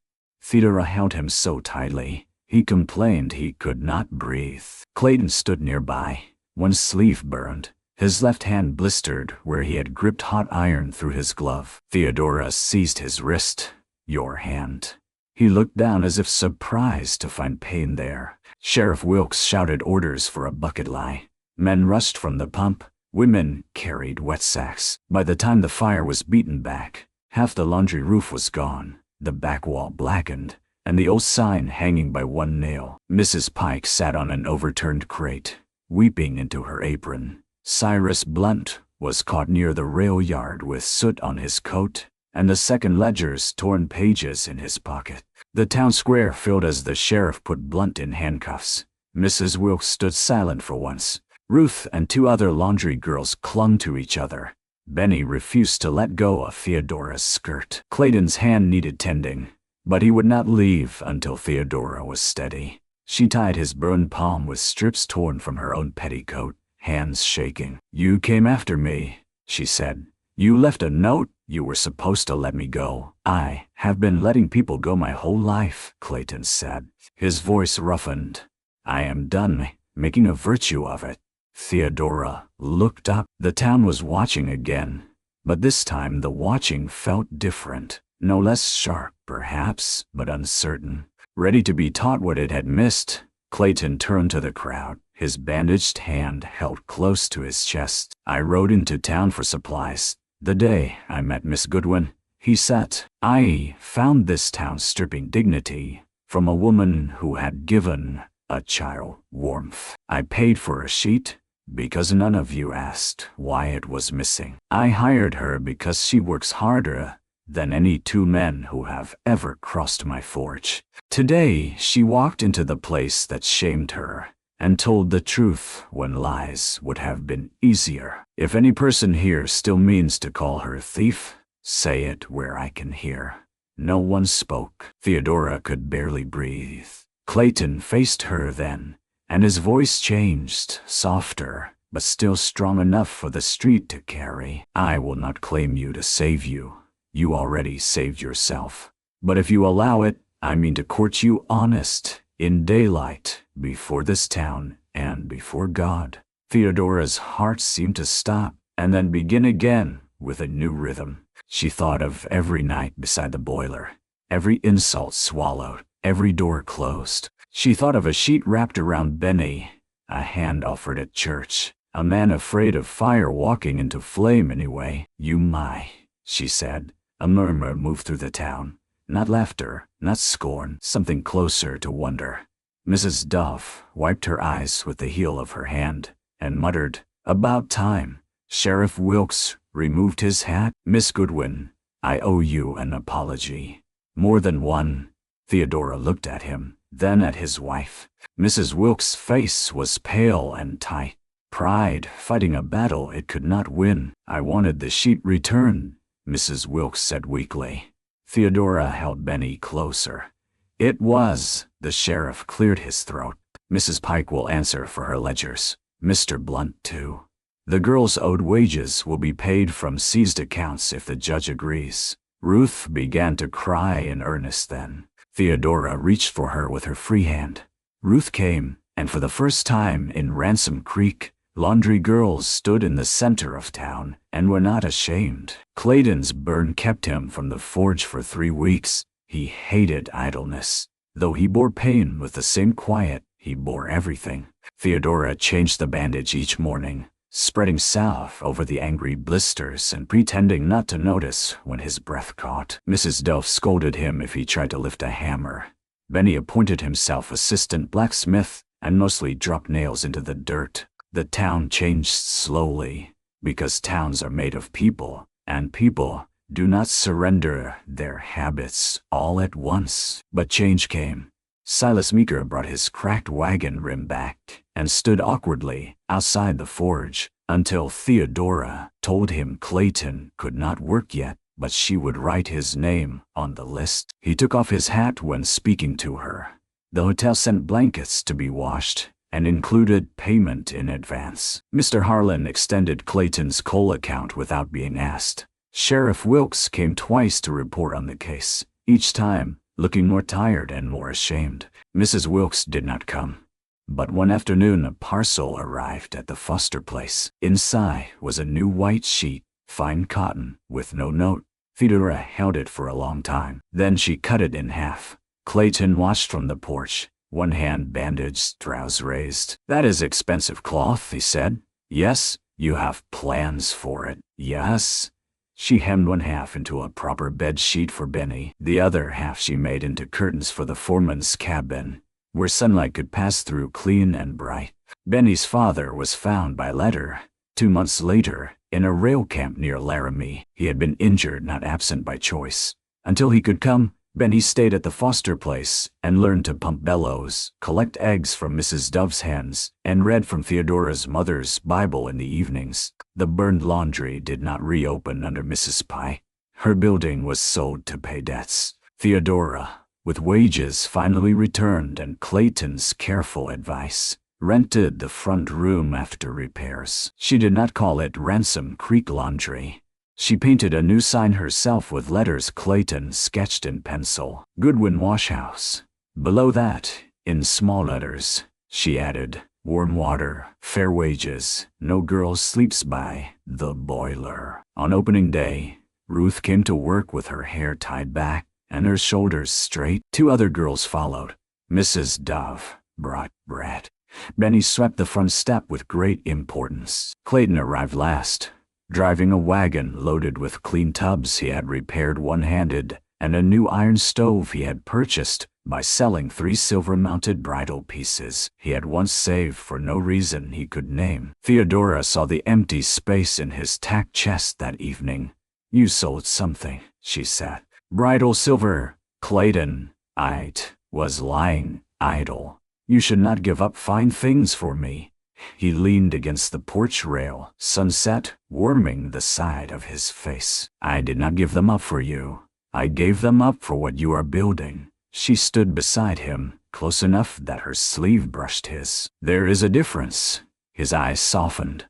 Speaker 1: Theodora held him so tightly, he complained he could not breathe. Clayton stood nearby. One sleeve burned. His left hand blistered where he had gripped hot iron through his glove. Theodora seized his wrist. "Your hand." He looked down as if surprised to find pain there. Sheriff Wilkes shouted orders for a bucket lie. Men rushed from the pump. Women carried wet sacks. By the time the fire was beaten back, half the laundry roof was gone, the back wall blackened, and the old sign hanging by one nail. Mrs. Pike sat on an overturned crate, weeping into her apron. Cyrus Blunt was caught near the rail yard with soot on his coat and the second ledger's torn pages in his pocket. The town square filled as the sheriff put Blunt in handcuffs. Mrs. Wilkes stood silent for once. Ruth and two other laundry girls clung to each other. Benny refused to let go of Theodora's skirt. Clayton's hand needed tending, but he would not leave until Theodora was steady. She tied his burned palm with strips torn from her own petticoat, hands shaking. "You came after me," she said. "You left a note. You were supposed to let me go." "I have been letting people go my whole life," Clayton said. His voice roughened. "I am done making a virtue of it." Theodora looked up. The town was watching again, but this time the watching felt different. No less sharp, perhaps, but uncertain. Ready to be taught what it had missed, Clayton turned to the crowd, his bandaged hand held close to his chest. "I rode into town for supplies. The day I met Miss Goodwin," he said, "I found this town stripping dignity from a woman who had given a child warmth. I paid for a sheet because none of you asked why it was missing. I hired her because she works harder than any two men who have ever crossed my forge. Today she walked into the place that shamed her and told the truth when lies would have been easier. If any person here still means to call her a thief, say it where I can hear." No one spoke. Theodora could barely breathe. Clayton faced her then, and his voice changed, softer, but still strong enough for the street to carry. "I will not claim you to save you. You already saved yourself. But if you allow it, I mean to court you honest, in daylight, before this town and before God." Theodora's heart seemed to stop and then begin again with a new rhythm. She thought of every night beside the boiler, every insult swallowed, every door closed. She thought of a sheet wrapped around Benny, a hand offered at church, a man afraid of fire walking into flame anyway. "You my," she said. A murmur moved through the town. Not laughter, not scorn, something closer to wonder. Mrs. Duff wiped her eyes with the heel of her hand and muttered, "About time." Sheriff Wilkes removed his hat. "Miss Goodwin, I owe you an apology." "More than one." Theodora looked at him, then at his wife. Mrs. Wilkes' face was pale and tight. Pride fighting a battle it could not win. "I wanted the sheet returned," Mrs. Wilkes said weakly. Theodora held Benny closer. "It was," the sheriff cleared his throat. "Mrs. Pike will answer for her ledgers. Mr. Blunt, too. The girls owed wages will be paid from seized accounts if the judge agrees." Ruth began to cry in earnest then. Theodora reached for her with her free hand. Ruth came, and for the first time in Ransom Creek, laundry girls stood in the center of town and were not ashamed. Clayton's burn kept him from the forge for 3 weeks. He hated idleness. Though he bore pain with the same quiet, he bore everything. Theodora changed the bandage each morning, spreading salve over the angry blisters and pretending not to notice when his breath caught. Mrs. Duff scolded him if he tried to lift a hammer. Benny appointed himself assistant blacksmith and mostly dropped nails into the dirt. The town changed slowly, because towns are made of people, and people do not surrender their habits all at once. But change came. Silas Meeker brought his cracked wagon rim back and stood awkwardly outside the forge until Theodora told him Clayton could not work yet, but she would write his name on the list. He took off his hat when speaking to her. The hotel sent blankets to be washed and included payment in advance. Mr. Harlan extended Clayton's coal account without being asked. Sheriff Wilkes came twice to report on the case. Each time, looking more tired and more ashamed. Mrs. Wilkes did not come. But one afternoon a parcel arrived at the Foster place. Inside was a new white sheet, fine cotton, with no note. Theodora held it for a long time. Then she cut it in half. Clayton watched from the porch, one hand bandaged, brows raised. "That is expensive cloth," he said. "Yes, you have plans for it." "Yes." She hemmed one half into a proper bed sheet for Benny. The other half she made into curtains for the foreman's cabin, where sunlight could pass through clean and bright. Benny's father was found by letter 2 months later in a rail camp near Laramie. He had been injured, not absent by choice. Until he could come, Benny stayed at the Foster place and learned to pump bellows, collect eggs from Mrs. Dove's hens, and read from Theodora's mother's Bible in the evenings. The burned laundry did not reopen under Mrs. Pye. Her building was sold to pay debts. Theodora, with wages finally returned and Clayton's careful advice, rented the front room after repairs. She did not call it Ransom Creek Laundry. She painted a new sign herself with letters Clayton sketched in pencil. Goodwin Wash House. Below that, in small letters, she added, warm water, fair wages, no girl sleeps by the boiler. On opening day, Ruth came to work with her hair tied back and her shoulders straight. 2 other girls followed. Mrs. Dove brought bread. Benny swept the front step with great importance. Clayton arrived last, driving a wagon loaded with clean tubs he had repaired one-handed and a new iron stove he had purchased by selling 3 silver-mounted bridle pieces he had once saved for no reason he could name. Theodora saw the empty space in his tack chest that evening. "You sold something," she said. "Bridle silver." Clayton, was lying idle. "You should not give up fine things for me." He leaned against the porch rail, sunset warming the side of his face. "I did not give them up for you. I gave them up for what you are building." She stood beside him, close enough that her sleeve brushed his. "There is a difference." His eyes softened.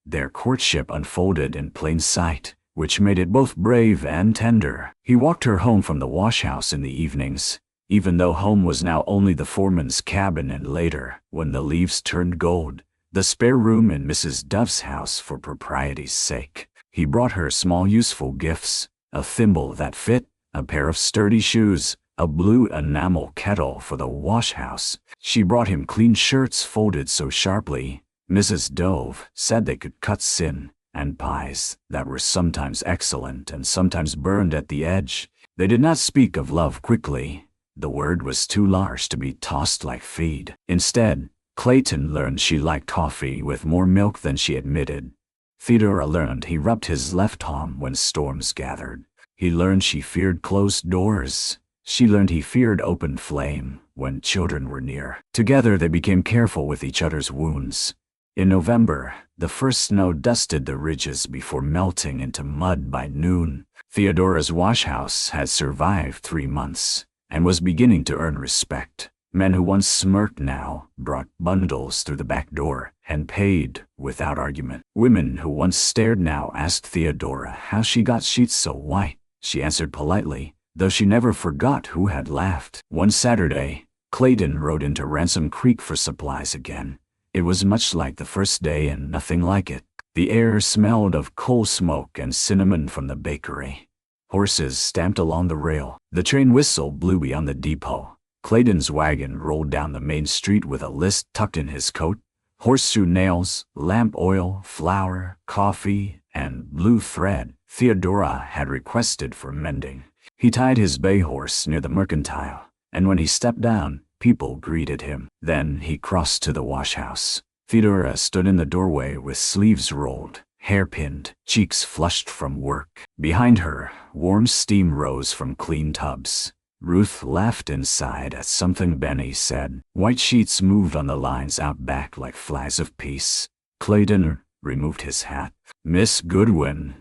Speaker 1: Their courtship unfolded in plain sight, which made it both brave and tender. He walked her home from the wash house in the evenings, even though home was now only the foreman's cabin and later, when the leaves turned gold, the spare room in Mrs. Dove's house for propriety's sake. He brought her small useful gifts, a thimble that fit, a pair of sturdy shoes, a blue enamel kettle for the wash house. She brought him clean shirts folded so sharply, Mrs. Dove said they could cut sin, and pies that were sometimes excellent and sometimes burned at the edge. They did not speak of love quickly. The word was too large to be tossed like feed. Instead, Clayton learned she liked coffee with more milk than she admitted. Theodora learned he rubbed his left arm when storms gathered. He learned she feared closed doors. She learned he feared open flame when children were near. Together they became careful with each other's wounds. In November, the first snow dusted the ridges before melting into mud by noon. Theodora's wash house had survived 3 months and was beginning to earn respect. Men who once smirked now brought bundles through the back door and paid without argument. Women who once stared now asked Theodora how she got sheets so white. She answered politely, though she never forgot who had laughed. One Saturday, Clayton rode into Ransom Creek for supplies again. It was much like the first day and nothing like it. The air smelled of coal smoke and cinnamon from the bakery. Horses stamped along the rail. The train whistle blew beyond the depot. Clayton's wagon rolled down the main street with a list tucked in his coat. Horseshoe nails, lamp oil, flour, coffee, and blue thread Theodora had requested for mending. He tied his bay horse near the mercantile, and when he stepped down, people greeted him. Then he crossed to the wash house. Theodora stood in the doorway with sleeves rolled, hair pinned, cheeks flushed from work. Behind her, warm steam rose from clean tubs. Ruth laughed inside at something Benny said. White sheets moved on the lines out back like flags of peace. Clayton removed his hat. "Miss Goodwin."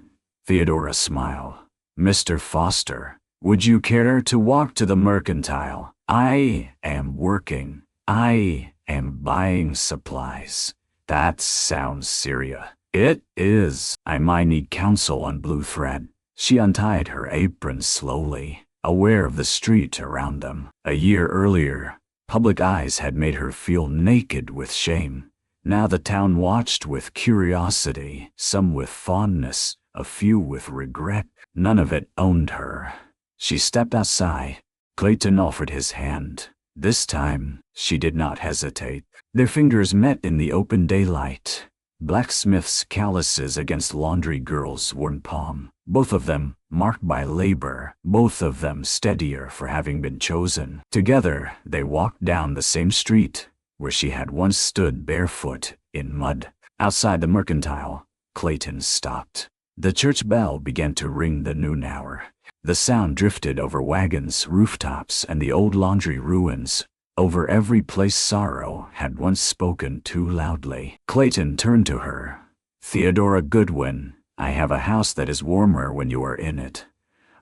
Speaker 1: Theodora smiled. "Mr. Foster, would you care to walk to the mercantile? I am working. I am buying supplies." "That sounds serious." "It is. I might need counsel on blue thread." She untied her apron slowly. aware of the street around them. A year earlier, public eyes had made her feel naked with shame. Now the town watched with curiosity, some with fondness, a few with regret. None of it owned her. She stepped outside. Clayton offered his hand. This time, she did not hesitate. Their fingers met in the open daylight. Blacksmith's calluses against laundry girl's worn palm. Both of them marked by labor, both of them steadier for having been chosen. Together, they walked down the same street where she had once stood barefoot in mud. Outside the mercantile, Clayton stopped. The church bell began to ring the noon hour. The sound drifted over wagons, rooftops, and the old laundry ruins. Over every place sorrow had once spoken too loudly. Clayton turned to her. "Theodora Goodwin, I have a house that is warmer when you are in it.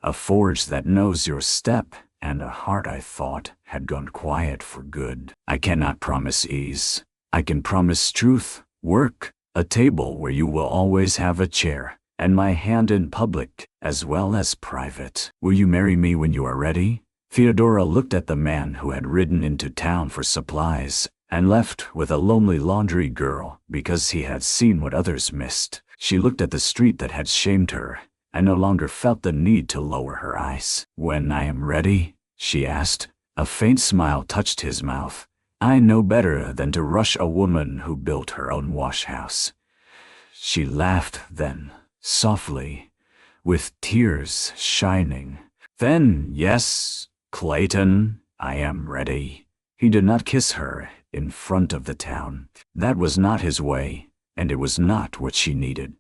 Speaker 1: A forge that knows your step, and a heart I thought had gone quiet for good. I cannot promise ease. I can promise truth, work, a table where you will always have a chair, and my hand in public as well as private. Will you marry me when you are ready?" Theodora looked at the man who had ridden into town for supplies and left with a lonely laundry girl because he had seen what others missed. She looked at the street that had shamed her and no longer felt the need to lower her eyes. "When I am ready?" she asked. A faint smile touched his mouth. "I know better than to rush a woman who built her own wash-house." She laughed then, softly, with tears shining. "Then, yes, Clayton, I am ready." He did not kiss her in front of the town. That was not his way, and it was not what she needed.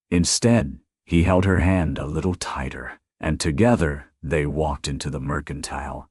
Speaker 1: Instead, he held her hand a little tighter, and together they walked into the mercantile,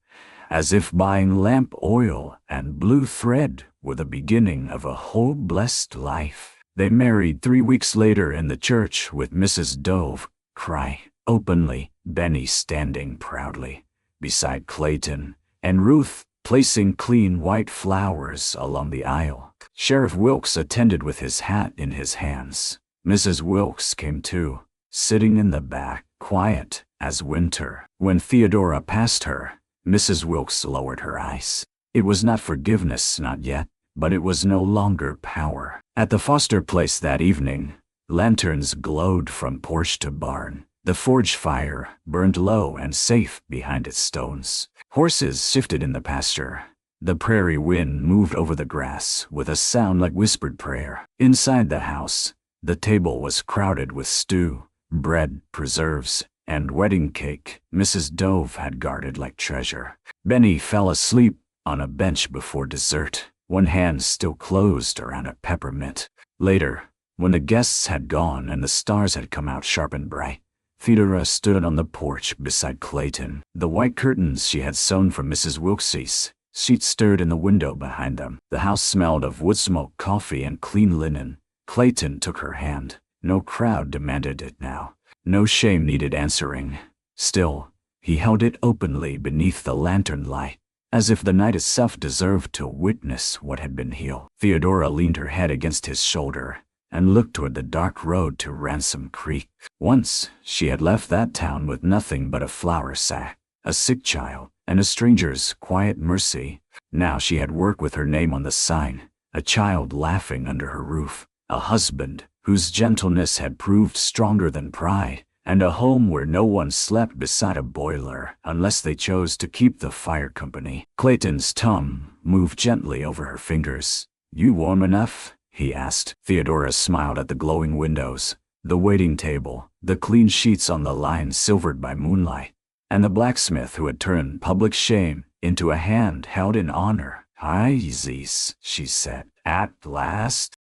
Speaker 1: as if buying lamp oil and blue thread were the beginning of a whole blessed life. They married 3 weeks later in the church with Mrs. Dove cry openly, Benny standing proudly beside Clayton, and Ruth placing clean white flowers along the aisle. Sheriff Wilkes attended with his hat in his hands. Mrs. Wilkes came too, sitting in the back, quiet as winter. When Theodora passed her, Mrs. Wilkes lowered her eyes. It was not forgiveness, not yet, but it was no longer power. At the Foster place that evening, lanterns glowed from porch to barn. The forge fire burned low and safe behind its stones. Horses shifted in the pasture. The prairie wind moved over the grass with a sound like whispered prayer. Inside the house, the table was crowded with stew, bread, preserves, and wedding cake Mrs. Dove had guarded like treasure. Benny fell asleep on a bench before dessert, one hand still closed around a peppermint. Later, when the guests had gone and the stars had come out sharp and bright, Theodora stood on the porch beside Clayton. The white curtains she had sewn for Mrs. Wilkes's sheets stirred in the window behind them. The house smelled of wood smoke, coffee, and clean linen. Clayton took her hand. No crowd demanded it now. No shame needed answering. Still, he held it openly beneath the lantern light, as if the night itself deserved to witness what had been healed. Theodora leaned her head against his shoulder and looked toward the dark road to Ransom Creek. Once, she had left that town with nothing but a flour sack, a sick child, and a stranger's quiet mercy. Now she had work with her name on the sign, a child laughing under her roof, a husband whose gentleness had proved stronger than pride, and a home where no one slept beside a boiler unless they chose to keep the fire company. Clayton's thumb moved gently over her fingers. "You warm enough?" he asked. Theodora smiled at the glowing windows, the waiting table, the clean sheets on the line silvered by moonlight, and the blacksmith who had turned public shame into a hand held in honor. "Hi, Zeus," she said. "At last?"